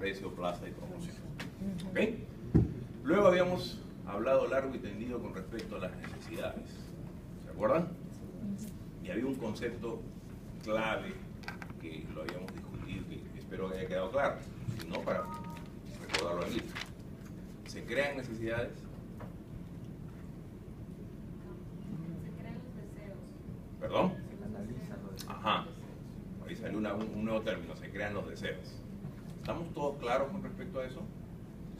precio, plaza y promoción. ¿Ok? Luego habíamos hablado largo y tendido con respecto a las necesidades. ¿Se acuerdan? Y había un concepto clave que lo habíamos discutido, que espero que haya quedado claro, si no, para recordarlo aquí. ¿Se crean necesidades? Se crean los deseos. ¿Perdón? Se analizan los deseos. Ajá. Ahí salió un nuevo término, se crean los deseos. ¿Estamos todos claros con respecto a eso?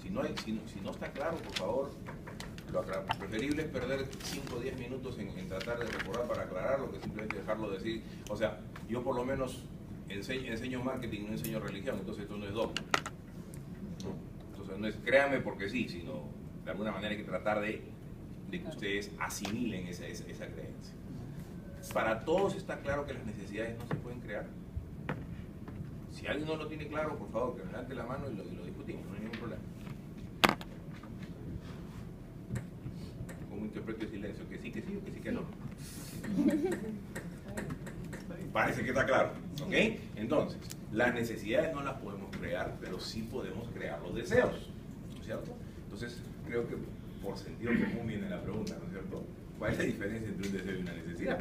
Si no está claro, por favor, preferible es perder 5 o 10 minutos en tratar de recordar para aclararlo que simplemente dejarlo decir. O sea, yo por lo menos enseño marketing, no enseño religión, entonces esto no es dogma. Entonces no es créanme porque sí, sino de alguna manera hay que tratar de que ustedes asimilen esa creencia. Para todos está claro que las necesidades no se pueden crear. Si alguien no lo tiene claro, por favor, que me levante la mano y lo discutimos, no hay ningún problema. ¿Cómo interpreto el silencio? ¿Que sí o que sí que no? Parece que está claro, ¿ok? Entonces, las necesidades no las podemos crear, pero sí podemos crear los deseos, ¿no es cierto? Entonces, creo que por sentido común viene la pregunta, ¿no es cierto? ¿Cuál es la diferencia entre un deseo y una necesidad?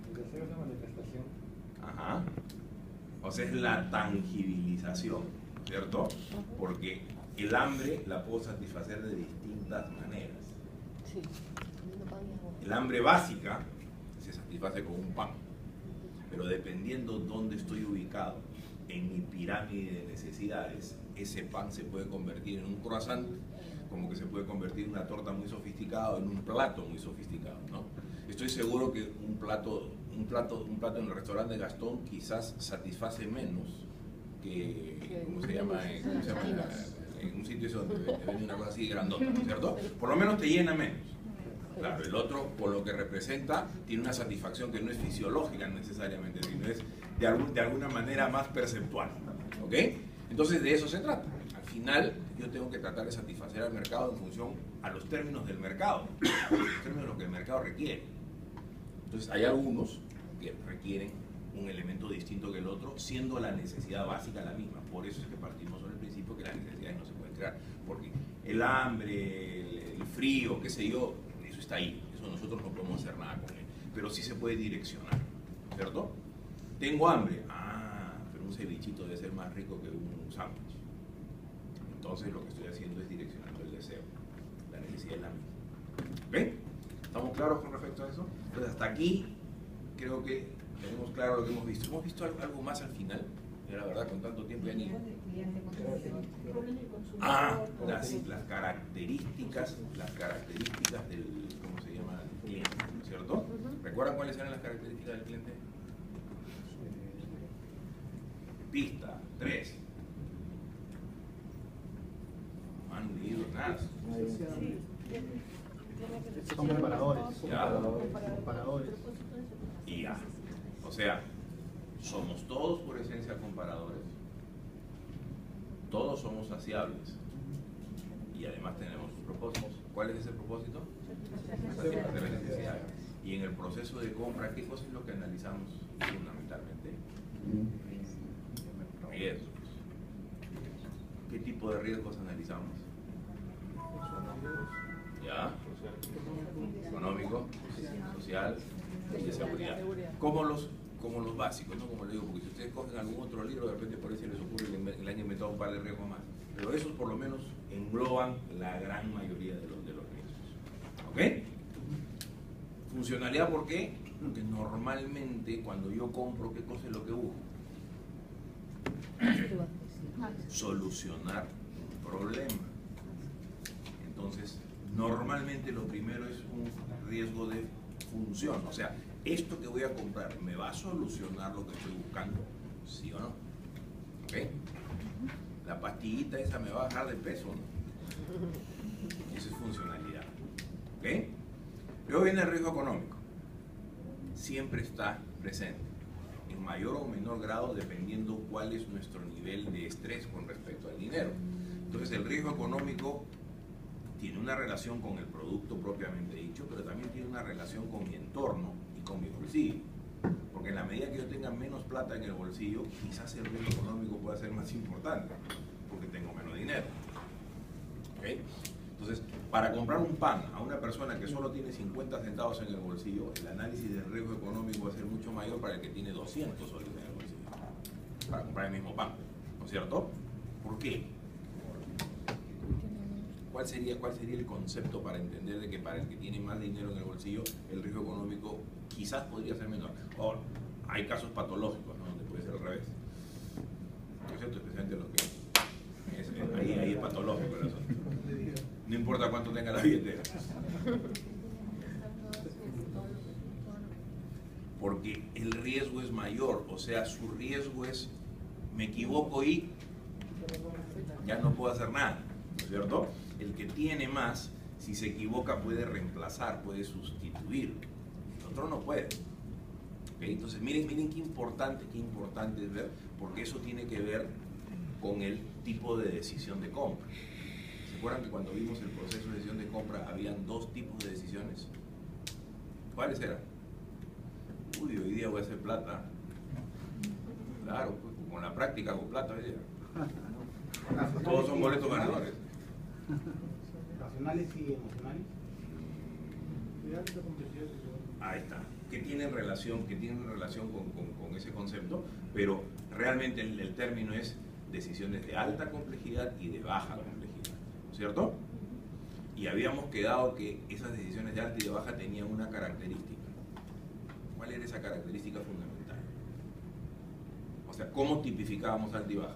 El deseo es una manifestación. Ajá. O sea, es la tangibilización, ¿cierto? Porque el hambre la puedo satisfacer de distintas maneras. El hambre básica se satisface con un pan, pero dependiendo dónde estoy ubicado en mi pirámide de necesidades, ese pan se puede convertir en un croissant, como que se puede convertir en una torta muy sofisticada o en un plato muy sofisticado, ¿no? Estoy seguro que un plato en el restaurante de Gastón quizás satisface menos que, ¿cómo se llama? En un sitio donde venden una cosa así grandota, ¿no es cierto? Por lo menos te llena menos. Claro, el otro, por lo que representa, tiene una satisfacción que no es fisiológica necesariamente, sino es de alguna manera más perceptual, ¿ok? Entonces de eso se trata. Al final yo tengo que tratar de satisfacer al mercado en función a los términos del mercado, a los términos de lo que el mercado requiere. Entonces hay algunos que requieren un elemento distinto que el otro, siendo la necesidad básica la misma. Por eso es que partimos sobre el principio que las necesidades no se pueden crear, porque el hambre, el frío, qué sé yo, eso está ahí, eso nosotros no podemos hacer nada con él, pero sí se puede direccionar, ¿cierto? Tengo hambre, pero un cevichito debe ser más rico que un sándwich. Entonces lo que estoy haciendo es direccionando el deseo, la necesidad es la misma. ¿Ok? ¿Estamos claros con respecto a eso? Entonces hasta aquí creo que tenemos claro lo que hemos visto. ¿Hemos visto algo más al final? La verdad, con tanto tiempo ya ni... las características del, ¿cómo se llama? Del cliente, ¿cierto? ¿Recuerdan cuáles eran las características del cliente? Pista, 3. No han leído nada. Son comparadores. Ya. Comparadores. Y ya. O sea, somos todos por esencia comparadores. Todos somos saciables. Y además tenemos propósitos. ¿Cuál es ese propósito? Satisfacer las necesidades. Y en el proceso de compra, ¿qué cosa es lo que analizamos fundamentalmente? Riesgos. ¿Qué tipo de riesgos analizamos? ¿Ya? Económico, social y de seguridad. Como los básicos, ¿no? Como le digo, porque si ustedes cogen algún otro libro, de repente por ahí se les ocurre que le han inventado un par de riesgos más. Pero esos por lo menos engloban la gran mayoría de los riesgos. ¿Ok? Funcionalidad, ¿por qué? Porque normalmente cuando yo compro, ¿qué cosa es lo que busco? Solucionar un problema. Entonces, normalmente lo primero es un riesgo de función. O sea, esto que voy a comprar, ¿me va a solucionar lo que estoy buscando? ¿Sí o no? ¿Ok? La pastillita esa me va a bajar de peso, ¿no? Eso es funcionalidad. ¿Ok? Luego viene el riesgo económico. Siempre está presente, en mayor o menor grado, dependiendo cuál es nuestro nivel de estrés con respecto al dinero. Entonces, el riesgo económico tiene una relación con el producto propiamente dicho, pero también tiene una relación con mi entorno y con mi bolsillo. Porque en la medida que yo tenga menos plata en el bolsillo, quizás el riesgo económico pueda ser más más importante, porque tengo menos dinero. ¿Okay? Entonces, para comprar un pan a una persona que solo tiene 50 centavos en el bolsillo, el análisis del riesgo económico va a ser mucho mayor para el que tiene 200 soles en el bolsillo, para comprar el mismo pan, ¿no es cierto? ¿Por qué? ¿Cuál sería el concepto para entender de que para el que tiene más dinero en el bolsillo, el riesgo económico quizás podría ser menor? Ahora, hay casos patológicos, ¿no?, donde puede ser al revés, ¿no es cierto? Especialmente los que ahí es patológico el asunto. No importa cuánto tenga la billetera. Porque el riesgo es mayor, o sea, su riesgo es, me equivoco y ya no puedo hacer nada, ¿no es cierto? El que tiene más, si se equivoca puede reemplazar, puede sustituir. El otro no puede. ¿Okay? Entonces, miren qué importante es ver, porque eso tiene que ver con el tipo de decisión de compra. ¿Se acuerdan que cuando vimos el proceso de decisión de compra habían dos tipos de decisiones? ¿Cuáles eran? Uy, hoy día voy a hacer plata. Claro, pues, con la práctica hago plata hoy día. Todos son boletos ganadores. ¿Racionales y emocionales? Ahí está. Que tienen relación con ese concepto, pero realmente el término es decisiones de alta complejidad y de baja complejidad, ¿no es cierto? Y habíamos quedado que esas decisiones de alta y de baja tenían una característica. ¿Cuál era esa característica fundamental? O sea, ¿cómo tipificábamos alta y baja?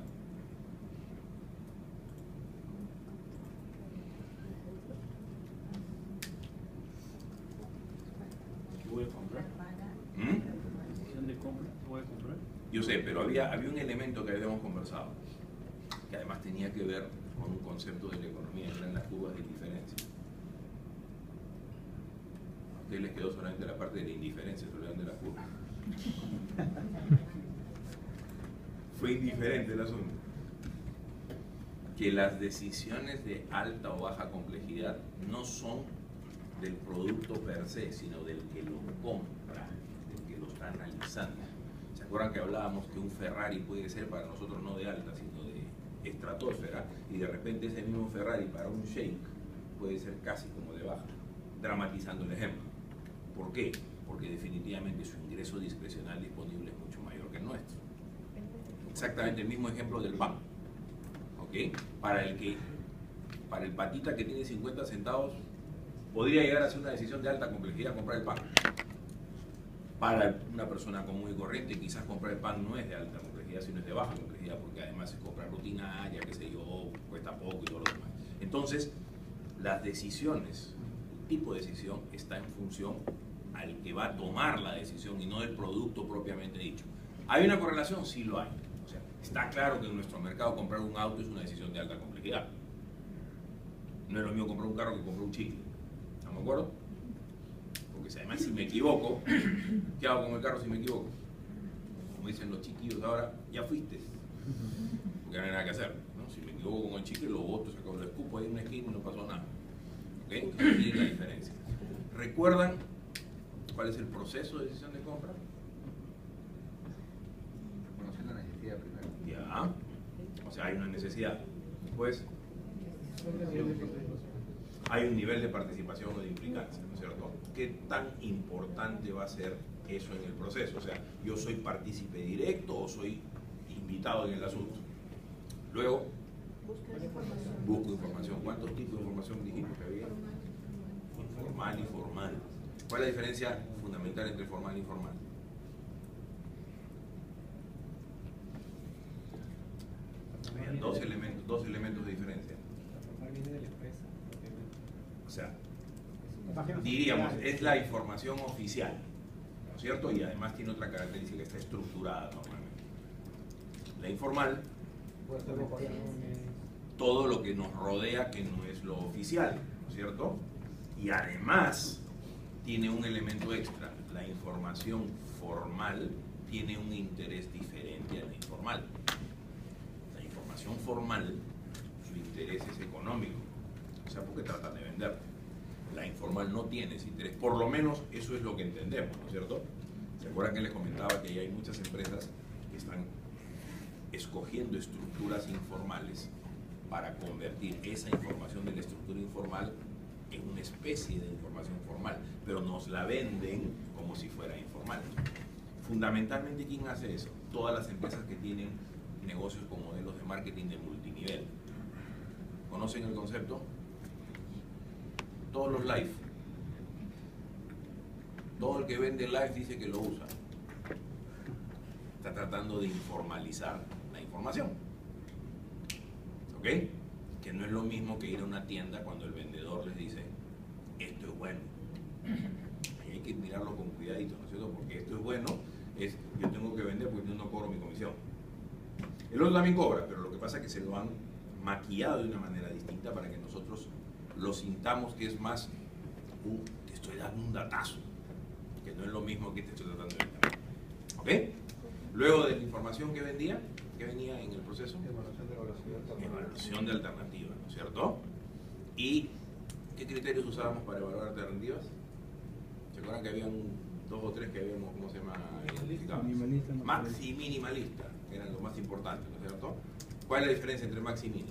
¿Qué voy a comprar? Decisión de compra, ¿qué voy a comprar? Yo sé, pero había un elemento que habíamos conversado, que además tenía que ver con un concepto de la economía, que eran las curvas de indiferencia. A ustedes les quedó solamente la parte de la indiferencia, se olvidaron de la curva. Fue indiferente el asunto. Que las decisiones de alta o baja complejidad no son del producto per se, sino del que lo compra, del que lo está analizando. ¿Se acuerdan que hablábamos que un Ferrari puede ser para nosotros no de alta, sino de estratosfera, y de repente ese mismo Ferrari para un sheik puede ser casi como de baja, dramatizando el ejemplo? ¿Por qué? Porque definitivamente su ingreso discrecional disponible es mucho mayor que el nuestro. Exactamente el mismo ejemplo del pan. ¿Okay? Para el patita que tiene 50 centavos, podría llegar a ser una decisión de alta complejidad comprar el pan. Para una persona común y corriente, quizás comprar el pan no es de alta complejidad, sino es de baja complejidad, porque además es comprar rutinaria, qué sé yo, cuesta poco y todo lo demás. Entonces, las decisiones, el tipo de decisión está en función al que va a tomar la decisión y no del producto propiamente dicho. ¿Hay una correlación? Sí lo hay. O sea, está claro que en nuestro mercado comprar un auto es una decisión de alta complejidad. No es lo mismo comprar un carro que comprar un chicle. ¿Estamos de acuerdo? Porque si además si me equivoco, ¿qué hago con el carro si me equivoco? Como dicen los chiquillos ahora, ya fuiste. Porque no hay nada que hacer, ¿no? Si me equivoco con el chicle, lo boto, saco, lo escupo ahí en una esquina y no pasó nada. ¿Ok? Entonces tiene la diferencia. ¿Recuerdan cuál es el proceso de decisión de compra? Conocer la necesidad primero. Ya. O sea, hay una necesidad. Después, hay un nivel de participación o de implicancia, ¿no es cierto? ¿Qué tan importante va a ser eso en el proceso? O sea, ¿yo soy partícipe directo o soy invitado en el asunto? Luego, busco información. ¿Cuántos tipos de información dijimos que había? Informal y formal. ¿Cuál es la diferencia fundamental entre formal y informal? Habían dos elementos de diferencia. O sea, diríamos, es la información oficial, ¿no es cierto? Y además tiene otra característica, que está estructurada normalmente. La informal, todo lo que nos rodea que no es lo oficial, ¿no es cierto? Y además tiene un elemento extra, la información formal tiene un interés diferente a la informal. La información formal, su interés es económico, o sea, porque tratan de vender. La informal no tiene ese interés, por lo menos eso es lo que entendemos, ¿no es cierto? ¿Se acuerdan que les comentaba que hay muchas empresas que están escogiendo estructuras informales para convertir esa información de la estructura informal en una especie de información formal, pero nos la venden como si fuera informal. Fundamentalmente, ¿quién hace eso? Todas las empresas que tienen negocios con modelos de marketing de multinivel. ¿Conocen el concepto? Todos los live. Todo el que vende live dice que lo usa. Está tratando de informalizar la información. ¿Ok? Que no es lo mismo que ir a una tienda cuando el vendedor les dice, esto es bueno. Y hay que mirarlo con cuidadito, ¿no es cierto? Porque esto es bueno, yo tengo que vender porque yo no cobro mi comisión. El otro también cobra, pero lo que pasa es que se lo han maquillado de una manera distinta para que nosotros lo sintamos que es más, te estoy dando un datazo, que no es lo mismo que te estoy tratando de vender. ¿Ok? Luego de la información que vendía, ¿qué venía en el proceso? Evaluación de alternativas, ¿no es cierto? ¿Y qué criterios usábamos para evaluar alternativas? ¿Se acuerdan que habían 2 o 3 que habíamos, ¿cómo se llama? Minimalista, Maxi y minimalista, que eran los más importantes, ¿no es cierto? ¿Cuál es la diferencia entre maxi y mini?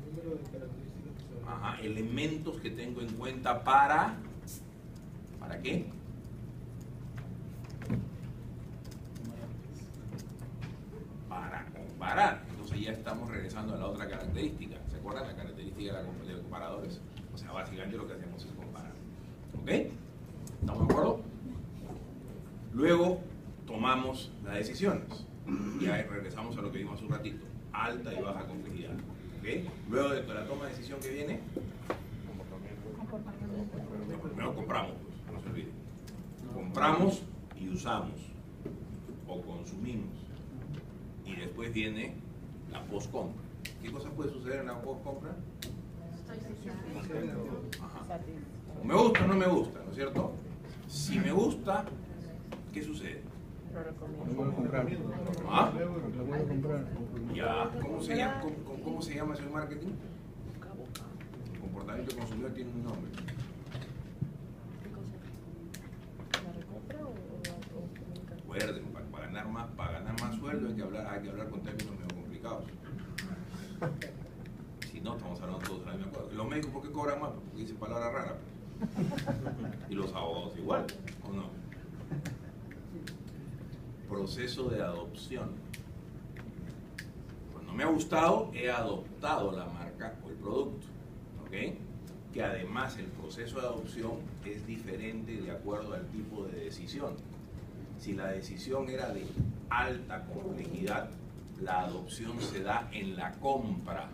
El número de características. Ajá, elementos que tengo en cuenta ¿para qué? Para comparar. Entonces ya estamos regresando a la otra característica. ¿Se acuerdan? La característica de los comparadores. O sea, básicamente lo que hacemos es comparar. ¿Ok? ¿Estamos de acuerdo? Luego tomamos las decisiones. Y ahí regresamos a lo que vimos hace un ratito. Alta y baja complejidad. ¿Ok? Luego de la toma de decisión que viene, primero compramos, pues, no se olvide. Compramos y usamos. O consumimos. Y después viene la post-compra. ¿Qué cosas puede suceder en la post-compra? Ajá. O me gusta o no me gusta, ¿no es cierto? Si me gusta, ¿qué sucede? Lo vuelvo a comprar. ¿Ah? Lo vuelvo a comprar. Ya, ¿cómo se llama ese marketing? El comportamiento del consumidor tiene un nombre. Recuerden, para ganar más sueldo hay que hablar con términos medio complicados. Si no, estamos hablando todos de la misma cosa. Los médicos, ¿por qué cobran más? Porque dicen palabras raras. Y los abogados igual, ¿o no? Proceso de adopción. Cuando me ha gustado, he adoptado la marca o el producto. ¿Ok? Que además el proceso de adopción es diferente de acuerdo al tipo de decisión. Si la decisión era de alta complejidad, la adopción se da en la compra.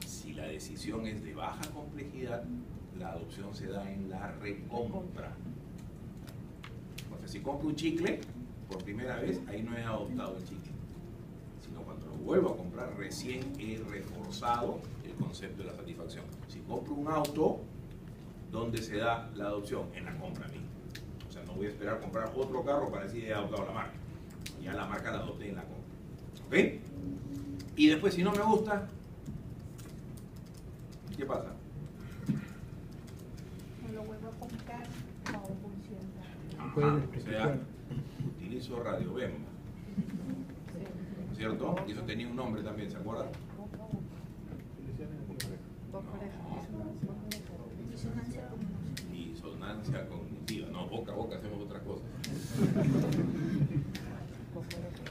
Si la decisión es de baja complejidad, la adopción se da en la recompra. Entonces, si compro un chicle por primera vez, ahí no he adoptado el chicle, sino cuando lo vuelvo a comprar, recién he reforzado el concepto de la satisfacción. Si compro un auto, ¿dónde se da la adopción? En la compra misma. O sea, no voy a esperar a comprar otro carro para decir he adoptado la marca. Ya la marca la adopté en la compra. ¿Ok? Y después, si no me gusta, ¿qué pasa? Lo vuelvo a comprar, no funciona. Ajá, o sea, utilizo Radio Bemba, ¿no es cierto? Y eso tenía un nombre también, ¿se acuerdan? Disonancia cognitiva. No, boca a boca hacemos otra cosa.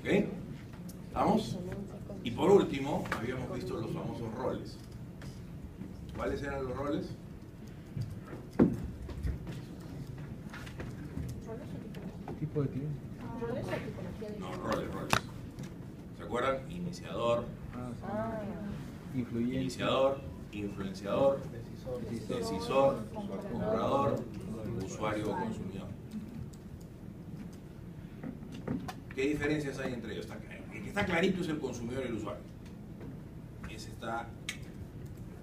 ¿Ok? ¿Estamos? Y por último, habíamos visto los famosos roles. ¿Cuáles eran los roles? ¿Qué tipo de cliente? No, roles. ¿Se acuerdan? Iniciador, Influyente. iniciador, influenciador, decisor, comprador, usuario o consumidor. ¿Qué diferencias hay entre ellos? El que está clarito es el consumidor y el usuario. Ese está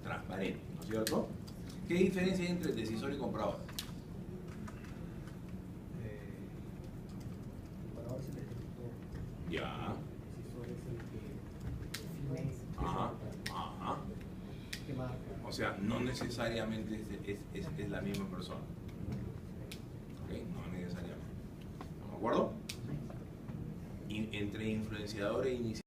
transparente, ¿no es cierto? ¿Qué diferencia hay entre el decisor y comprador? Comprador es el ejecutor. Ya. El decisor es el que define Ajá. qué marca. O sea, no necesariamente es la misma persona. ¿Ok? No necesariamente. ¿Estamos de acuerdo? Y entre influenciador e iniciador.